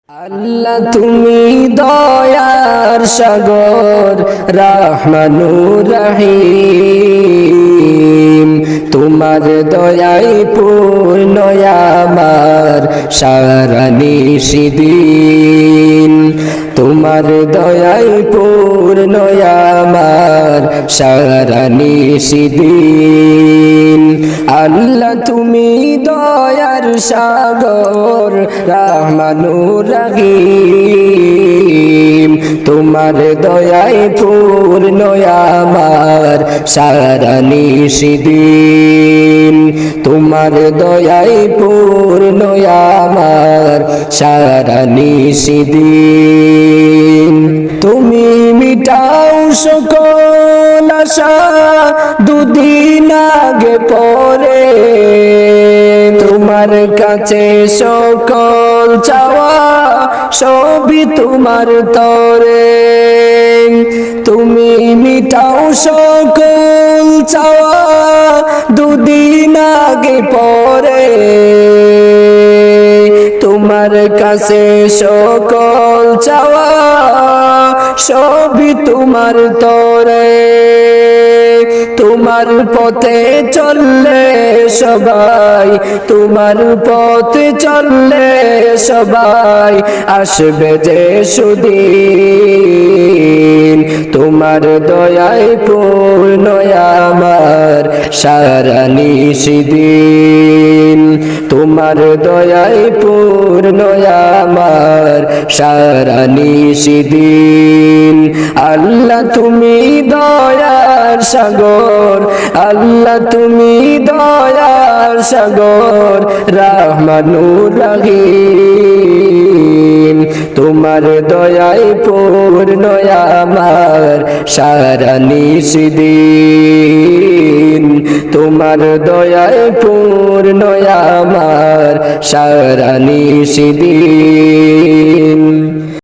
আল্লাহ তুমি দয়ার সাগর রহমানুর রহিম, তোমার দয়ায় পূর্ণ আমার সারা নিশিদিন, তোমার দয়ায় পূর্ণ আমার সারা নিশিদিন। আল্লাহ তুমি দয়ার সাগর রহমানুর রহিম, তোমার দয়ায় পূর্ণ আমার সারা নিশিদিন, তোমার দয়ায় পূর্ণ আমার সারা নিশিদিন। তুমি মিটাও সকল আশা দুদিন আগে পরে, তোমার কাছে সকল চাওয়া সবই তোমার তরে। তুমি মিটাও সকল চাওয়া দুদিন আগে পরে, তোমার কাছে সকল চাওয়া সবই তোমার তরে। তোমার পথে চললে সবাই, তোমার পথে চললে সবাই আসবে যে সুদিন, তোমার দয়ায় পূর্ণ আমার সারা নিশিদিন, তোমার দয়ায় পূর্ণ আমার সারা নিশিদিন। আল্লাহ তুমি দয়ার সাগর, আল্লাহ তুমি দয়ার সাগর রহমানুর রহিম, তোমার দয়ায় পূর্ণ আমার সারা নিশিদিন, তোমার দয়ায় পূর্ণ আমার সারা নিশিদিন।